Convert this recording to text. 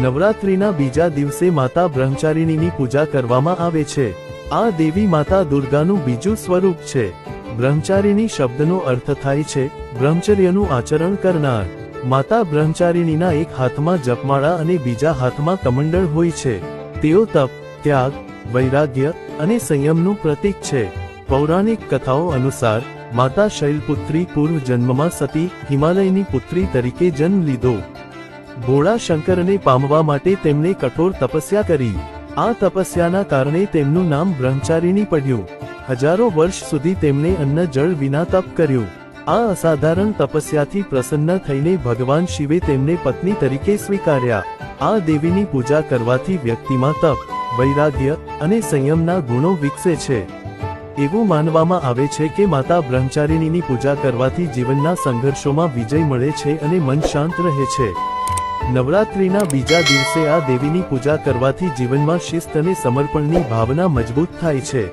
નવરાત્રિના બીજા દિવસે માતા બ્રહ્મચારિણીની પૂજા કરવામાં આવે છે। આ દેવી માતા દુર્ગાનું બીજું સ્વરૂપ છે। બ્રહ્મચારિણી શબ્દનો અર્થ થાય છે બ્રહ્મચર્યનું આચરણ કરનાર। માતા બ્રહ્મચારિણીના એક હાથમાં જપમાળા અને બીજા હાથમાં કમંડળ હોય છે। તેઓ તપ, ત્યાગ, વૈરાગ્ય અને સંયમનું પ્રતીક છે। પૌરાણિક કથાઓ અનુસાર માતા શૈલપુત્રી પૂર્વ જન્મમાં સતી હિમાલયની પુત્રી તરીકે જન્મ લીધો। ભોળા શંકરને પામવા માટે તેમણે કઠોર તપસ્યા કરી। આ તપસ્યાના કારણે તેમનું નામ બ્રહ્મચારિણી પડ્યું। હજારો વર્ષ સુધી તેમણે અન્ન જળ વિના તપ કર્યું। આ અસાધારણ તપસ્યાથી પ્રસન્ન થઈને ભગવાન શિવે તેમને પત્ની તરીકે સ્વીકાર્યા। આ દેવીની પૂજા કરવાથી વ્યક્તિમાં તપ, વૈરાગ્ય અને સંયમના ગુણો વિકસે છે। એવું માનવામાં આવે છે કે માતા બ્રહ્મચારિણીની પૂજા કરવાથી જીવનના સંઘર્ષોમાં વિજય મળે છે અને મન શાંત રહે છે। નવરાત્રિના બીજા દિવસે આ દેવીની પૂજા કરવાથી જીવનમાં શિસ્ત અને સમર્પણની ભાવના મજબૂત થાય છે।